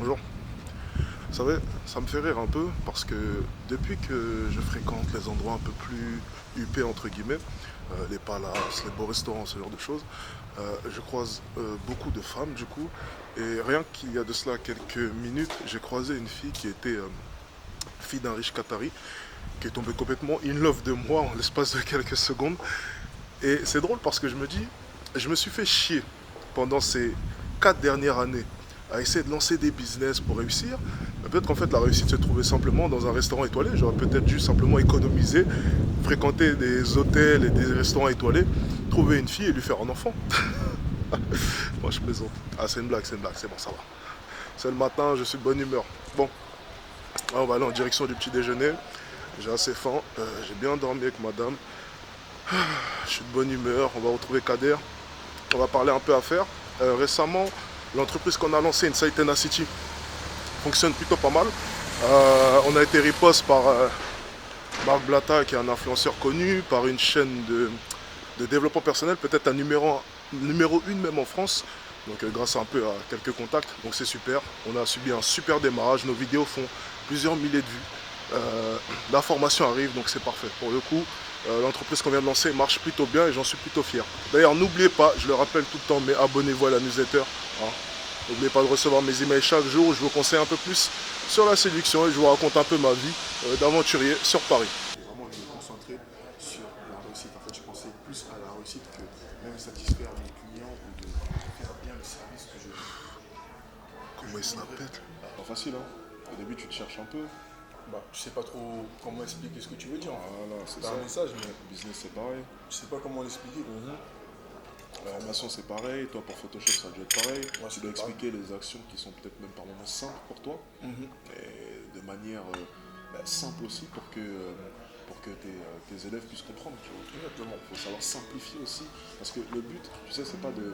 Bonjour. Vous savez, ça me fait rire un peu parce que depuis que je fréquente les endroits un peu plus huppés, entre guillemets, les palaces, les beaux restaurants, ce genre de choses, je croise beaucoup de femmes du coup. Et rien qu'il y a de cela quelques minutes, j'ai croisé une fille qui était fille d'un riche Qatari, qui est tombée complètement in love de moi en l'espace de quelques secondes. Et c'est drôle parce que je me dis, je me suis fait chier pendant ces 4 dernières années à essayer de lancer des business pour réussir. Mais peut-être qu'en fait la réussite se trouvait simplement dans un restaurant étoilé. J'aurais peut-être dû simplement économiser, fréquenter des hôtels et des restaurants étoilés, trouver une fille et lui faire un enfant. Moi je plaisante. Ah c'est une blague, c'est bon, ça va. C'est le matin, je suis de bonne humeur. Bon, là, on va aller en direction du petit déjeuner. J'ai assez faim, j'ai bien dormi avec madame. Je suis de bonne humeur, on va retrouver Kader. On va parler un peu affaires. Récemment, l'entreprise qu'on a lancée, Insight Tenacity, fonctionne plutôt pas mal. On a été riposte par Marc Blatta, qui est un influenceur connu, par une chaîne de développement personnel, peut-être un numéro 1 même en France. Donc grâce un peu à quelques contacts, donc c'est super. On a subi un super démarrage, nos vidéos font plusieurs milliers de vues. La formation arrive, donc c'est parfait. Pour le coup, l'entreprise qu'on vient de lancer marche plutôt bien et j'en suis plutôt fier. D'ailleurs, n'oubliez pas, je le rappelle tout le temps, mais abonnez-vous à la newsletter. Hein. N'oubliez pas de recevoir mes emails chaque jour où je vous conseille un peu plus sur la séduction et je vous raconte un peu ma vie d'aventurier sur Paris. Et vraiment de me concentrer sur la réussite. En fait, je pensais plus à la réussite que même satisfaire mes clients ou de faire bien le service que Comment il je se la voudrais. pète? Pas facile, hein. Au début, tu te cherches un peu. Bah, tu sais pas trop comment expliquer ce que tu veux dire. Voilà, c'est T'as ça. un message, mais Business, c'est pareil. tu sais pas comment l'expliquer. La formation, c'est pareil. Toi, pour Photoshop, ça doit être pareil. Ouais, Tu c'est dois pareil. expliquer les actions qui sont peut-être même par moments simples pour toi. Et de manière simple aussi pour que tes élèves puissent comprendre. Tu vois. Exactement. Il faut savoir simplifier aussi. Parce que le but, tu sais, c'est pas de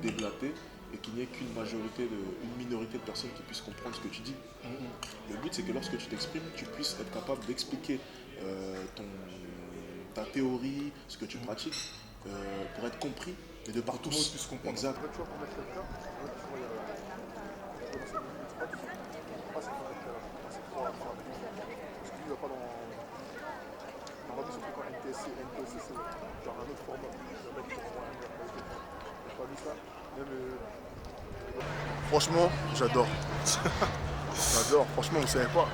déblater et qu'il n'y ait une minorité de personnes qui puissent comprendre ce que tu dis. Le but, c'est que lorsque tu t'exprimes, tu puisses être capable d'expliquer ta théorie, ce que tu pratiques, pour être compris et de par Tout le monde tous. puisse comprendre. Exact. Franchement, j'adore. J'adore. Franchement, vous savez pas.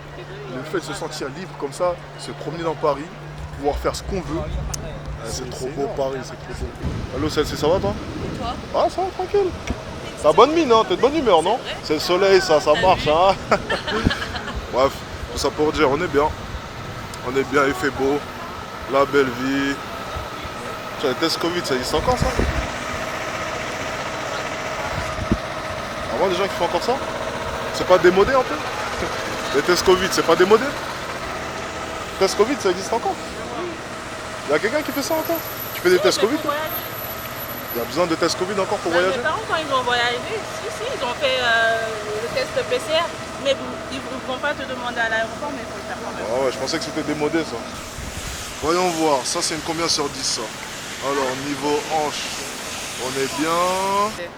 Le fait de se sentir libre comme ça, se promener dans Paris, pouvoir faire ce qu'on veut. C'est trop beau énorme. Paris, c'est trop beau. Allô Celle-ci, ça va toi? Et toi? Ah ça va, tranquille. T'as bonne mine, hein? T'es de bonne humeur, non? C'est le soleil, ça marche, hein? Bref, tout ça pour dire, on est bien. On est bien, il fait beau. La belle vie. Tiens, les tests Covid, ça existe encore ça? Avant des gens qui font encore ça? C'est pas démodé un peu? Les tests Covid, c'est pas démodé? Tests Covid, ça existe encore? Il y a quelqu'un qui fait ça encore? Tu fais des tests Covid? Pour voyager. Il y a besoin de tests Covid encore pour Bah, voyager? mes parents, quand ils ont voyagé, si, ils ont fait le test PCR, mais ils ne vont pas te demander à l'aéroport, mais il faut le faire quand même. Ah ouais, je pensais que c'était démodé ça. Voyons voir, ça c'est une combien sur 10 ça? Alors niveau hanche, on est bien.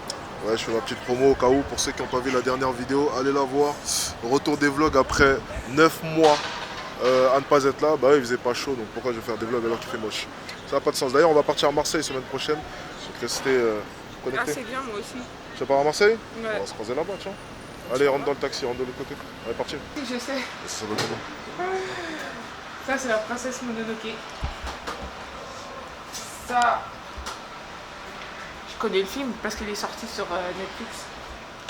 Ouais, je fais ma petite promo au cas où, pour ceux qui n'ont pas vu la dernière vidéo, allez la voir. Retour des vlogs après 9 mois à ne pas être là. Bah ouais, il faisait pas chaud, donc pourquoi je vais faire des vlogs alors qu'il fait moche? Ça n'a pas de sens. D'ailleurs, on va partir à Marseille semaine prochaine. Donc restez Ah, connectés. c'est bien, moi aussi. Tu pars à Marseille? Ouais. On va se croiser là-bas, tiens. Allez, rentre dans le taxi, rentre de l'autre côté. Allez, parti. Je sais. Ça va comment? Ça, c'est la princesse Mononoke. Ça, je connais le film parce qu'il est sorti sur Netflix.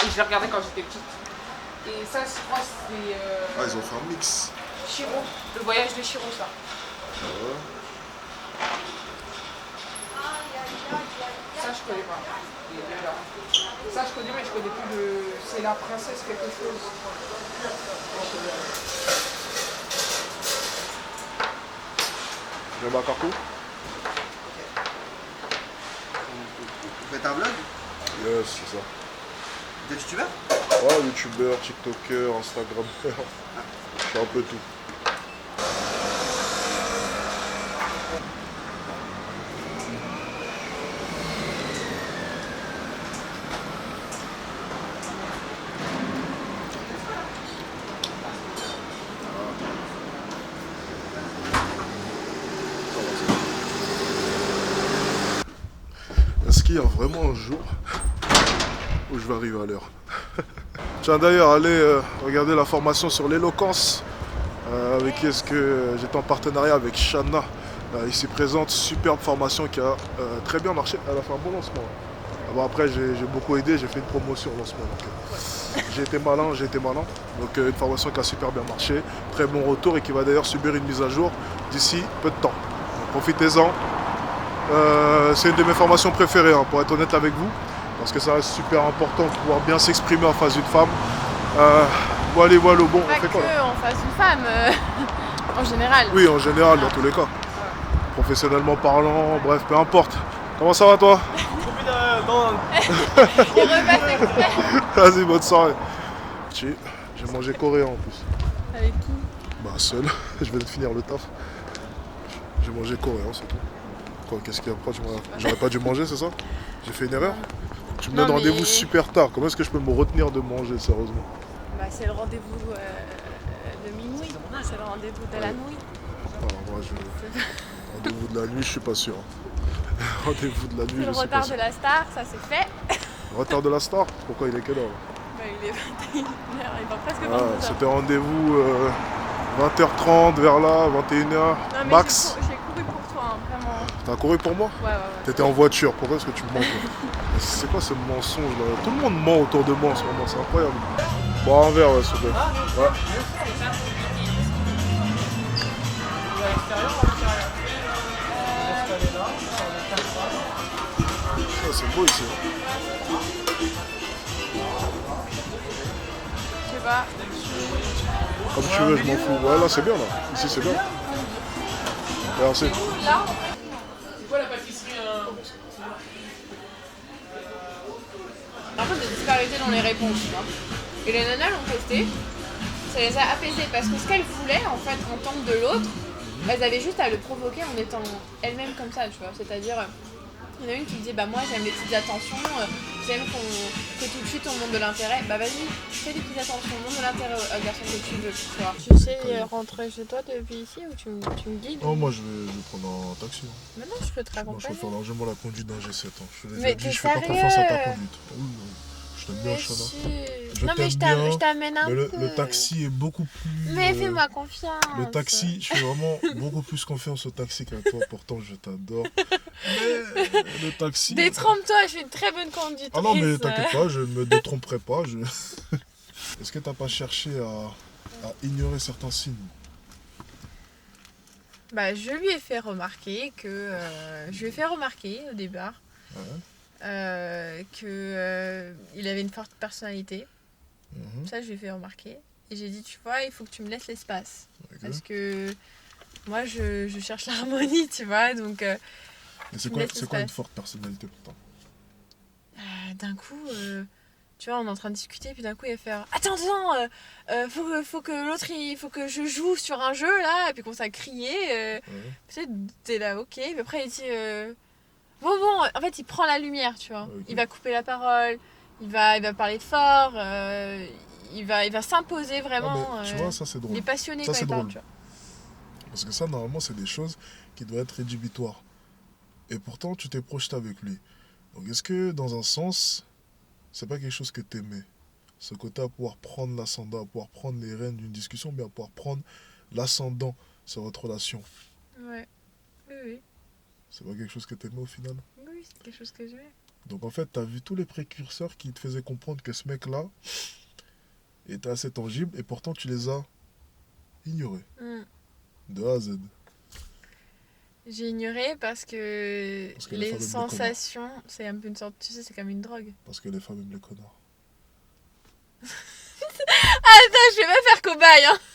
Et je l'ai regardé quand j'étais petite. Et ça, je crois, c'est Ah, ils ont fait un mix. Chiro. Le voyage de Chiro, ça. Ça, je connais pas. Ça, je connais, mais je connais plus le. C'est la princesse quelque chose. Je vais Carco. Vous faites un vlog? Yes, c'est ça. Vous êtes youtubeur? Ouais, youtubeur, tiktoker, instagrammeur. Je fais un peu tout. qu'il y a vraiment un jour où je vais arriver à l'heure? Tiens d'ailleurs, allez regarder la formation sur l'éloquence avec qui est-ce que j'étais en partenariat avec Shanna ici présente. Superbe formation qui a très bien marché. Elle a fait un bon lancement. Bon, après j'ai beaucoup aidé, j'ai fait une promotion au lancement. Donc, j'ai été malin. Donc une formation qui a super bien marché, très bon retour et qui va d'ailleurs subir une mise à jour d'ici peu de temps. Donc, profitez-en. C'est une de mes formations préférées, hein, pour être honnête avec vous. Parce que ça reste super important de pouvoir bien s'exprimer en face d'une femme. Voilà, bon, on Pas fait quoi là? que en face d'une femme, en général. Oui, en général, dans tous les cas. Professionnellement parlant, bref, peu importe. Comment ça va toi? Il repasse exprès. Vas-y, bonne soirée. J'ai mangé coréen en plus. Avec qui? Bah seul, je viens de finir le taf. J'ai mangé coréen, c'est tout. Quoi, qu'est-ce qu'il y a après? J'aurais pas dû manger, c'est ça? J'ai fait une erreur? Tu me Non, donnes rendez-vous mais- super tard. Comment est-ce que je peux me retenir de manger, sérieusement? Bah, c'est le rendez-vous de minuit. C'est le rendez-vous de la nuit. Alors moi, rendez-vous de la nuit, je suis pas sûr. Rendez-vous de la nuit, C'est le je suis pas retard sûr. de la star, ça c'est fait. Retard de la star? Pourquoi il est quelle heure là? Bah, il est 21h, il va presque Ah, 22h. c'était rendez-vous 20h30 vers là, 21h, Non, mais max. j'ai couru pour toi, hein, vraiment. T'as couru pour moi? Ouais. T'étais en voiture, pourquoi est-ce que tu me mens toi? Mais c'est quoi ce mensonge là? Tout le monde ment autour de moi en ce moment, c'est incroyable. Bon, un verre, ouais, s'il te plaît. Ouais. Ça, c'est beau ici. Je sais pas. Comme tu veux, je m'en fous. Ouais, là, c'est bien là. Ici, c'est bien. Merci. Là, un peu de disparité dans les réponses, tu vois. Et les nanas l'ont testé, ça les a apaisées parce que ce qu'elles voulaient en fait entendre de l'autre, elles avaient juste à le provoquer en étant elles-mêmes comme ça, tu vois. C'est-à-dire, il y en a une qui disait bah moi j'aime les petites attentions, j'aime que tout de suite on montre de l'intérêt. Bah vas-y, fais des petites attentions, montre de l'intérêt au garçon que tu veux, tu vois. Tu sais rentrer chez toi depuis ici ou tu me guides? Oh, moi, je vais prendre un taxi. Maintenant je peux te Moi, je raccompagner. préfère largement la conduite d'un G7. Hein. Je te l'ai Mais déjà dit, t'es je fais pas sérieux? confiance à ta conduite. Oui, oui. Je t'aime bien, Mais Shana. si. Je Non mais t'aime bien, je t'amène un Mais peu. le taxi est beaucoup plus. Mais fais-moi confiance. Le taxi, je fais vraiment beaucoup plus confiance au taxi qu'à toi. Pourtant, je t'adore. Mais le taxi. Détrompe-toi, je suis une très bonne conductrice. Ah non, mais t'inquiète pas, je ne me détromperai pas. Est-ce que t'as pas cherché à ignorer certains signes? Bah, je lui ai fait remarquer que. Je lui ai fait remarquer au départ Ouais. que il avait une forte personnalité. Mhm. Ça, je lui ai fait remarquer. Et j'ai dit, tu vois, il faut que tu me laisses l'espace. Ok. Parce que moi, je cherche l'harmonie, tu vois. Donc, Mais c'est me quoi, laisses c'est quoi une l'espace. forte personnalité pourtant? d'un coup, tu vois, on est en train de discuter, puis d'un coup, il va faire attends, faut que l'autre, il faut que je joue sur un jeu là, et puis commence à crier. Ouais. Tu sais, t'es là, ok. Puis après, il dit bon, en fait, il prend la lumière, tu vois. Ok. Il va couper la parole, il va parler fort, il va s'imposer vraiment. Ah, mais tu vois, ça c'est il drôle. est passionné Ça, quand c'est il parle, drôle. tu vois. Parce que ça, normalement, c'est des choses qui doivent être rédhibitoires. Et pourtant, tu t'es projeté avec lui. Donc, est-ce que, dans un sens, c'est pas quelque chose que t'aimais? Ce côté à pouvoir prendre l'ascendant, à pouvoir prendre les rênes d'une discussion, mais à pouvoir prendre l'ascendant sur votre relation. Ouais. Oui. C'est pas quelque chose que t'aimais au final? Oui, c'est quelque chose que j'aimais. Donc, en fait, t'as vu tous les précurseurs qui te faisaient comprendre que ce mec-là était assez tangible, et pourtant, tu les as ignorés. De A à Z. J'ai ignoré parce que, Parce que les les femmes aiment les sensations, c'est un peu une sorte, tu sais, c'est comme une drogue. Parce que les femmes aiment les connards. Attends, je vais pas faire cobaye, hein.